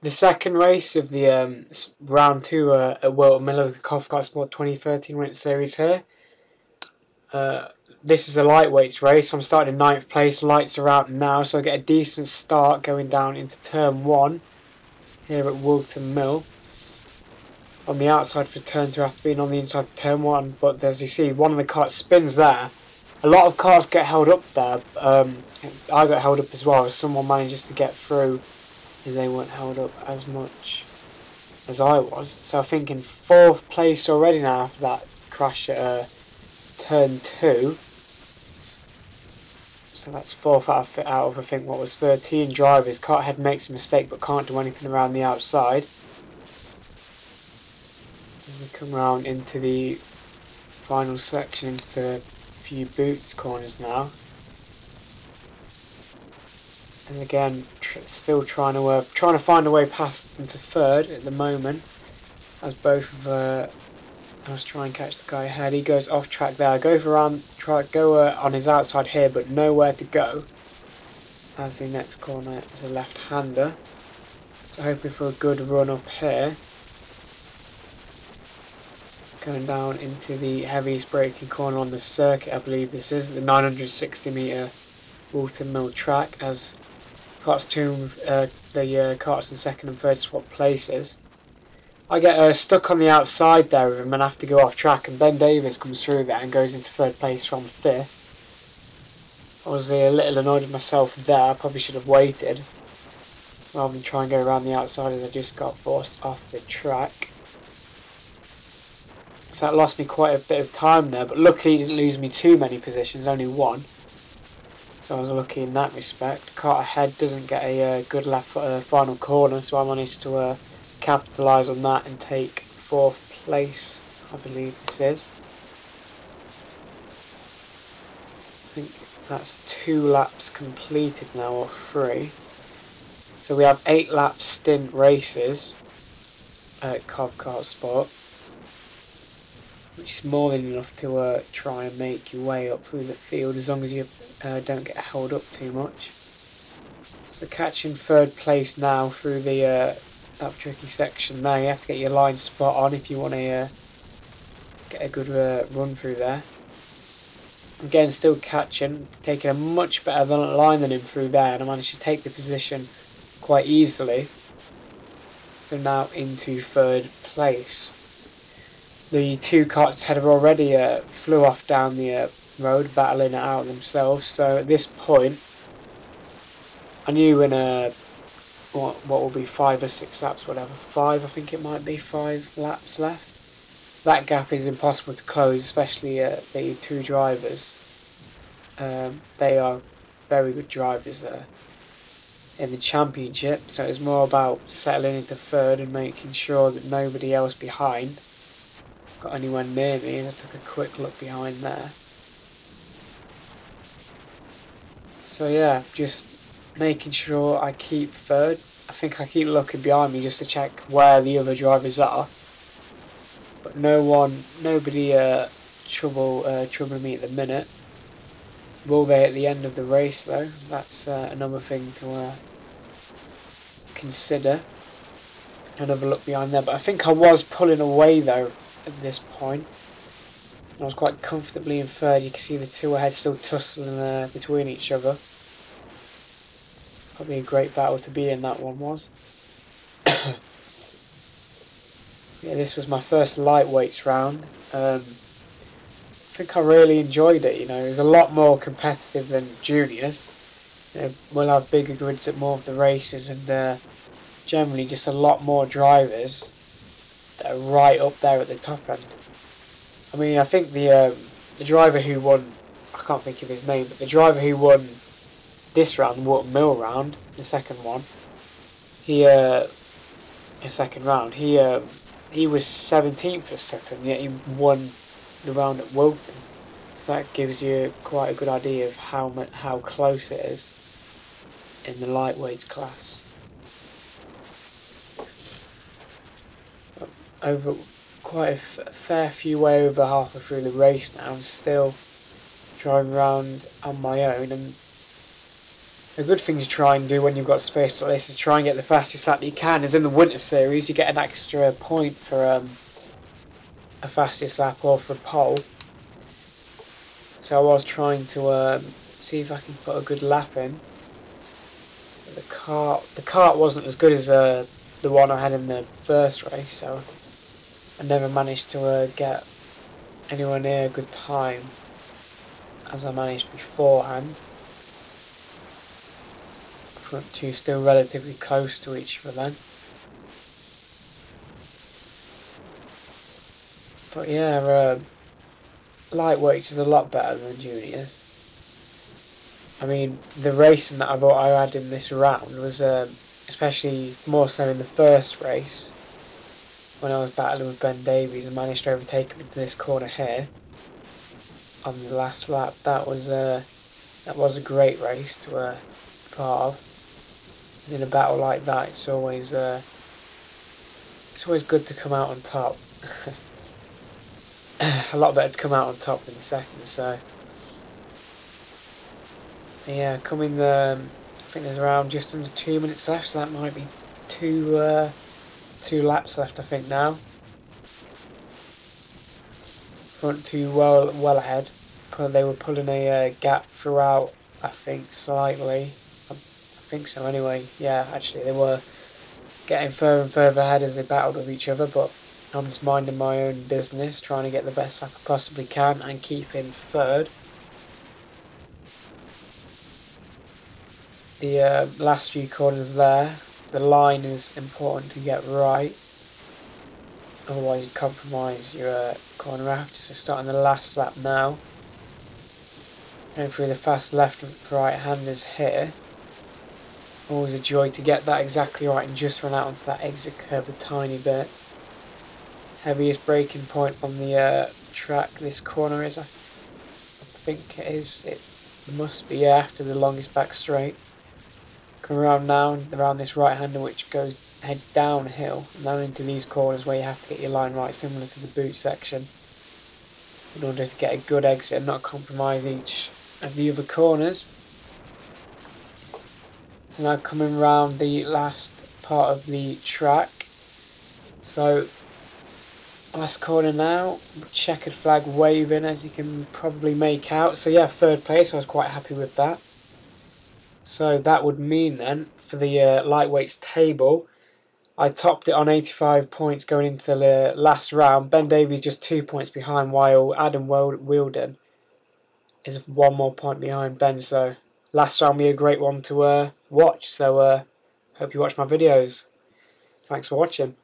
The second race of the round 2 at Whilton Mill of the Covkartsport 2013 Winter Series here. This is the lightweights race. I'm starting in 9th place. Lights are out now, so I get a decent start going down into turn 1 here at Whilton Mill. On the outside for turn 2 after being on the inside for turn 1, but as you see, one of the carts spins there. A lot of cars get held up there. I got held up as well as someone manages to get through, as they weren't held up as much as I was. So I think in 4th place already now after that crash at turn 2. So that's 4th out of I think what was 13 drivers. Carthead makes a mistake but can't do anything around the outside. We come round into the final section, into a few boots corners now, and again still trying to find a way past into 3rd at the moment, as both of I was trying to catch the guy ahead. He goes off track there. I go on his outside here, but nowhere to go, as the next corner is a left-hander. So hoping for a good run up here. Going down into the heaviest braking corner on the circuit, I believe this is, the 960 metre Whilton Mill track, as carts the carts in 2nd and 3rd swap places. I get stuck on the outside there with him and have to go off track, and Ben Davis comes through there and goes into 3rd place from 5th. I was a little annoyed with myself there. I probably should have waited rather than try and go around the outside, as I just got forced off the track. So that lost me quite a bit of time there, but luckily he didn't lose me too many positions, only 1. So I was lucky in that respect. Cart ahead doesn't get a good left final corner, so I managed to capitalise on that and take 4th place, I believe this is. I think that's 2 laps completed now, or 3. So we have 8 lap stint races at Covkartsport, which is more than enough to try and make your way up through the field, as long as you don't get held up too much. So catching 3rd place now through the that tricky section there. You have to get your line spot on if you want to get a good run through there. Again, still catching, taking a much better line than him through there, and I managed to take the position quite easily. So now into 3rd place. The 2 carts ahead have already flew off down the road, battling it out themselves. So at this point, I knew in what will be 5 or 6 laps, whatever, 5 I think it might be, 5 laps left. That gap is impossible to close, especially the 2 drivers. They are very good drivers in the championship, so it's more about settling into 3rd and making sure that nobody else behind got anywhere near me, and I took a quick look behind there. So yeah, just making sure I keep 3rd. I think I keep looking behind me just to check where the other drivers are, but nobody troubling me at the minute. Will they at the end of the race though? That's another thing to consider. Another look behind there, but I think I was pulling away though at this point. I was quite comfortably in 3rd. You can see the 2 ahead still tussling between each other. Probably a great battle to be in, that one was. Yeah, this was my first lightweights round. I think I really enjoyed it. You know, it was a lot more competitive than juniors. We'll have bigger grids at more of the races, and generally just a lot more drivers that are right up there at the top end. I mean, I think the driver who won, I can't think of his name, but the driver who won this round, the Whilton Mill round, the second one, he was 17th for Sutton, yet he won the round at Wilton. So that gives you quite a good idea of how close it is in the lightweights class. Over quite a fair few way over halfway through the race now, I'm still driving around on my own, and A good thing to try and do when you've got space like this is try and get the fastest lap that you can. As in the Winter Series, you get an extra point for a fastest lap or for pole. So I was trying to see if I can put a good lap in. But the kart wasn't as good as the one I had in the first race, so I never managed to get anywhere near a good time as I managed beforehand. Front two still relatively close to each other then. But yeah, lightweights is a lot better than juniors. I mean, the racing that I had in this round was especially more so in the first race when I was battling with Ben Davies and managed to overtake him into this corner here on the last lap. That was a great race to be part of. And in a battle like that, it's always good to come out on top. A lot better to come out on top than second. So yeah, coming. I think there's around just under 2 minutes left, so that might be two laps left. I think now. Front two well ahead. They were pulling a gap throughout. I think slightly. I think so anyway. Yeah, actually they were getting further and further ahead as they battled with each other, but I'm just minding my own business, trying to get the best I possibly can and keep in third. The last few corners there, the line is important to get right, otherwise you compromise your corner after. So starting the last lap now, going through the fast left and right handers here. Always a joy to get that exactly right and just run out onto that exit curve a tiny bit. Heaviest braking point on the track this corner is, I think it is, it must be after the longest back straight. Come around now, around this right hander which heads downhill, and then into these corners where you have to get your line right, similar to the boot section, in order to get a good exit and not compromise each of the other corners. So now coming round the last part of the track. So last corner now, checkered flag waving as you can probably make out. So yeah, third place, I was quite happy with that. So that would mean then, for the lightweights table, I topped it on 85 points going into the last round. Ben Davies just 2 points behind, while Adam Whilton is 1 more point behind Ben. So last round will be a great one to watch. So hope you watch my videos. Thanks for watching.